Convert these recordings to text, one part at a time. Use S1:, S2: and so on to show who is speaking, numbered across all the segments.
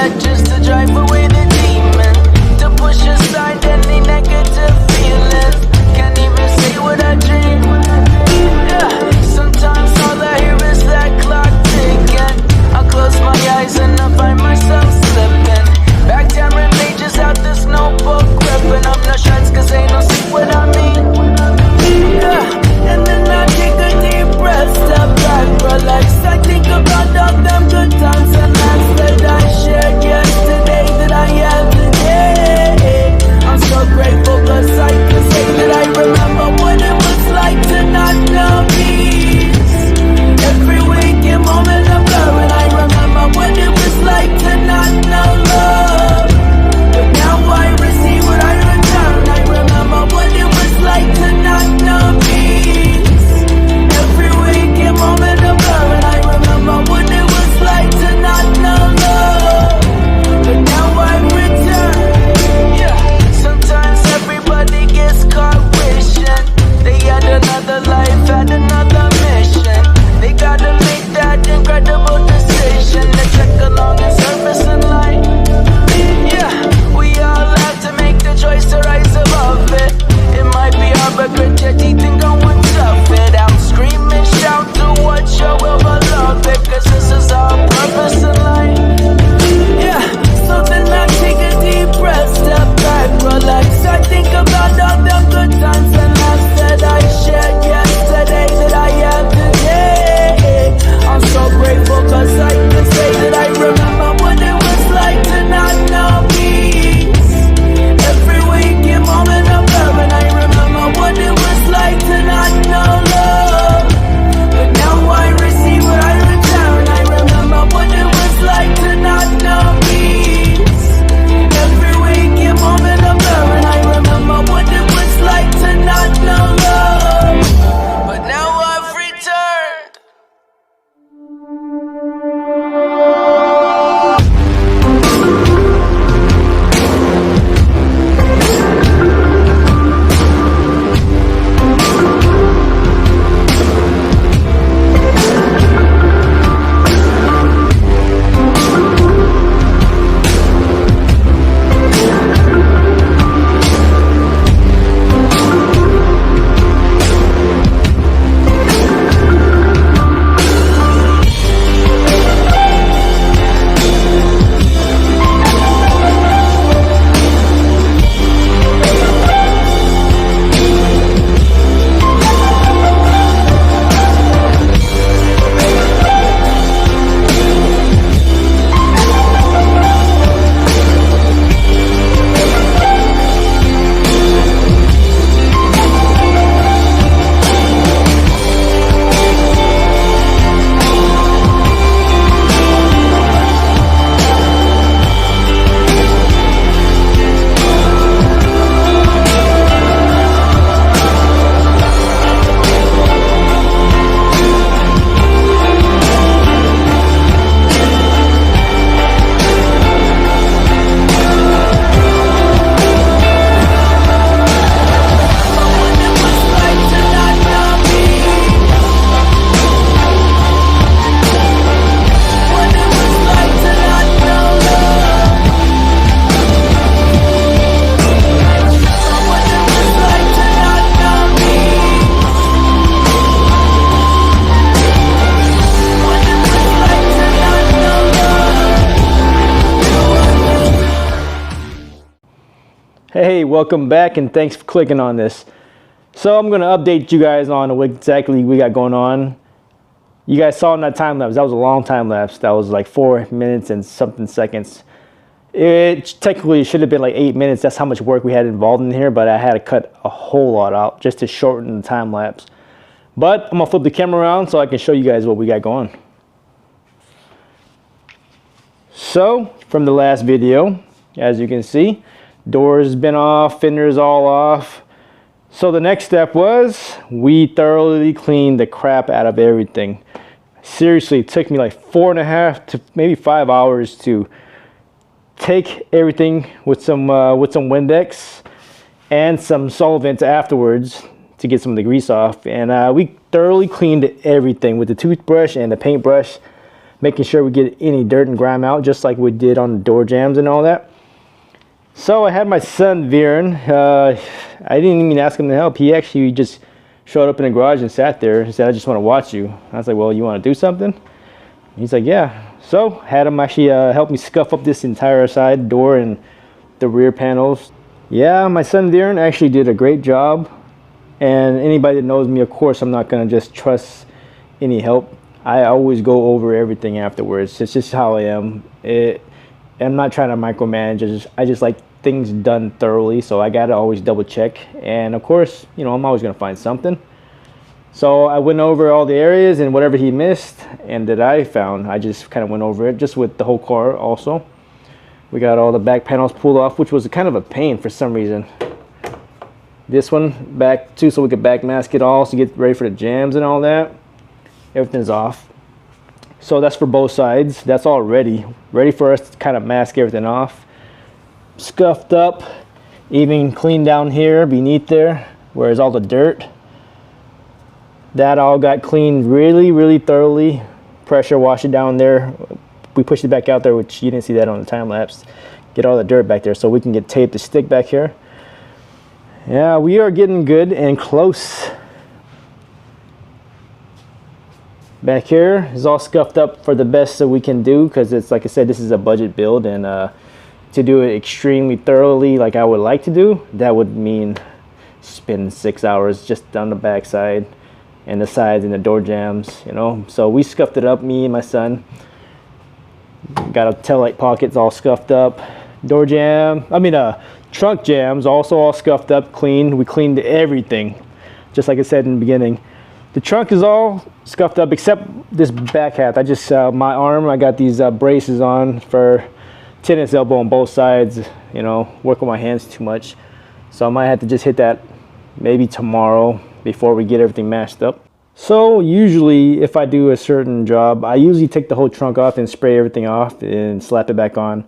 S1: that just to drive away the demon, to push aside any negative feelings. Can't even say what I dream. Yeah, sometimes all I hear is that clock ticking. I close my eyes and I find myself slipping. Backstabbing pages out this notebook, ripping up no shreds cause ain't no see what I mean. Yeah, and then I take a deep breath, step back, relax. I think about all them good times and nights that I shared yesterday, that I have today. I'm so grateful cause I can say that I remember what it was like to not know peace. Every waking moment of blur, and I remember what it was like to not know love. But now I receive what I return. I remember what it was like to not know peace. Every waking moment of blur, and I remember what it was like to not know love. But now I return. Yeah, sometimes everybody gets caught wishing they had another life, had another mission. They gotta make that incredible decision to check along and surface in light. Yeah, we all have to make the choice to rise above it. It might be hard, but grit your teeth and go and tough it out. Scream and shout to what your will, but love it, cause this is our purpose in life. Yeah, so then I take a deep breath, step back, relax. I think about all the good times and laughs that I shared yesterday, that I have today. I'm so grateful cause I can say that I remember what it was like to not know peace. Every waking moment of love, and I remember what it was like to not know love. But now I receive what I return. I remember what it was like to not know peace. Every waking moment of love, and I remember what it was like to not know love. But now I've returned.
S2: Hey, welcome back and thanks for clicking on this. So I'm going to update you guys on what exactly we got going on. You guys saw in that time lapse, that was a long time lapse. That was like 4 minutes and something seconds. It technically should have been like 8 minutes. That's how much work we had involved in here, but I had to cut a whole lot out just to shorten the time lapse. But I'm going to flip the camera around so I can show you guys what we got going. So from the last video, as you can see, doors been off, fenders all off. So the next step was we thoroughly cleaned the crap out of everything. Seriously, it took me like 4.5 to maybe 5 hours to take everything with some Windex and some solvent afterwards to get some of the grease off. And we thoroughly cleaned everything with the toothbrush and the paintbrush. making sure we get any dirt and grime out, just like we did on the door jambs and all that. So I had my son Viren. I didn't even ask him to help. He actually just showed up in the garage and sat there and said, "I just want to watch you." I was like, "Well, you want to do something?" He's like, "Yeah." So had him actually help me scuff up this entire side door and the rear panels. Yeah, my son Viren actually did a great job. And anybody that knows me, of course, I'm not going to just trust any help. I always go over everything afterwards. It's just how I am. I'm not trying to micromanage. I just like things done thoroughly, so I got to always double check. And of course, you know, I'm always going to find something. So I went over all the areas and whatever he missed and that I found, I just kind of went over it, just with the whole car also. We got all the back panels pulled off, which was kind of a pain for some reason. This one back too, so we could back mask it all, so get ready for the jams and all that. Everything's off. So that's for both sides. That's all ready for us to kind of mask everything off. Scuffed up, even cleaned down here beneath there, where is all the dirt. That all got cleaned really thoroughly. Pressure wash it down there. We pushed it back out there, which you didn't see that on the time lapse. Get all the dirt back there so we can get tape to stick back here. Yeah, we are getting good and close. Back here is all scuffed up for the best that we can do, because it's, like I said, this is a budget build, and to do it extremely thoroughly like I would like to do, that would mean spend 6 hours just down the back side and the sides and the door jams, you know. So we scuffed it up, me and my son. Got a taillight pockets all scuffed up. Door jam, trunk jams also all scuffed up, cleaned. We cleaned everything, just like I said in the beginning. The trunk is all scuffed up except this back half. I just, my arm, I got these braces on for tennis elbow on both sides, you know, work with my hands too much. So I might have to just hit that maybe tomorrow before we get everything mashed up. So usually if I do a certain job, I usually take the whole trunk off and spray everything off and slap it back on.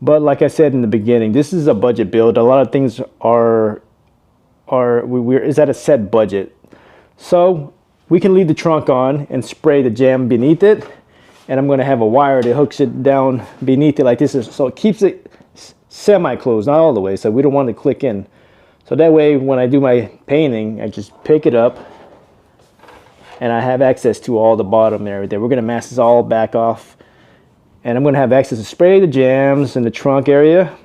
S2: But like I said in the beginning, this is a budget build. A lot of things is at a set budget. So we can leave the trunk on and spray the jam beneath it. And I'm going to have a wire that hooks it down beneath it like this, so it keeps it semi-closed, not all the way, so we don't want it to click in. So that way when I do my painting, I just pick it up and I have access to all the bottom and everything. We're going to mask this all back off. And I'm going to have access to spray the jams in the trunk area.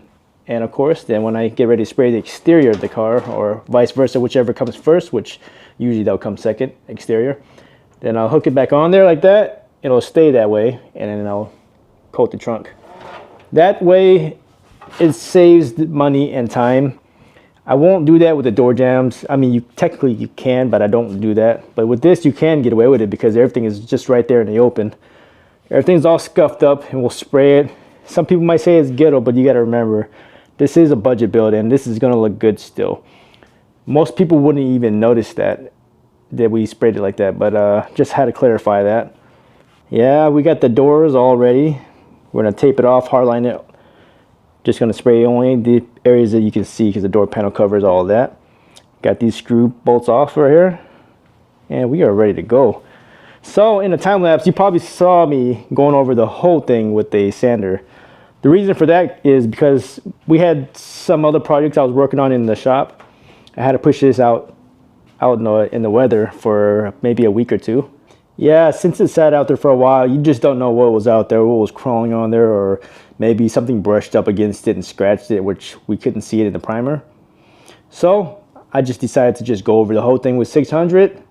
S2: And of course, then when I get ready to spray the exterior of the car, or vice versa, whichever comes first, which usually that'll come second, exterior. Then I'll hook it back on there like that. It'll stay that way, and then I'll coat the trunk. That way, it saves money and time. I won't do that with the door jams. I mean, technically you can, but I don't do that. But with this, you can get away with it because everything is just right there in the open. Everything's all scuffed up, and we'll spray it. Some people might say it's ghetto, but you got to remember, this is a budget build, and this is going to look good still. Most people wouldn't even notice that we sprayed it like that, but just had to clarify that. Yeah, we got the doors all ready. We're going to tape it off, hardline it. Just going to spray only the areas that you can see because the door panel covers all of that. Got these screw bolts off right here, and we are ready to go. So in the time lapse, you probably saw me going over the whole thing with a sander. The reason for that is because we had some other projects I was working on in the shop. I had to push this out in the weather for maybe a week or two. Yeah, since it sat out there for a while, you just don't know what was out there, what was crawling on there, or maybe something brushed up against it and scratched it, which we couldn't see it in the primer. So I just decided to just go over the whole thing with 600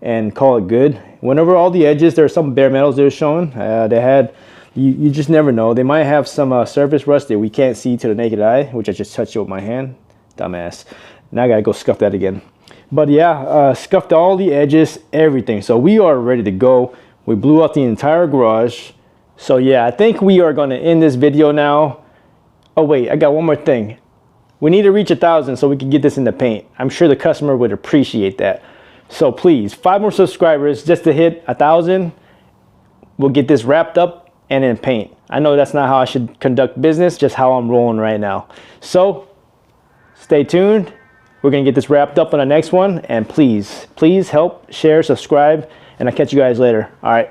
S2: and call it good. Went over all the edges. There are some bare metals they were showing. They had, you just never know. They might have some surface rust that we can't see to the naked eye, which I just touched it with my hand. Dumbass. Now I gotta go scuff that again. But yeah, scuffed all the edges, everything. So we are ready to go. We blew out the entire garage. So yeah, I think we are gonna end this video now. Oh wait, I got one more thing. We need to reach 1,000 so we can get this in the paint. I'm sure the customer would appreciate that. So please, 5 more subscribers just to hit 1,000. We'll get this wrapped up and in paint. I know that's not how I should conduct business, just how I'm rolling right now. So stay tuned. We're gonna get this wrapped up on the next one, and please help, share, subscribe, and I'll catch you guys later. All right.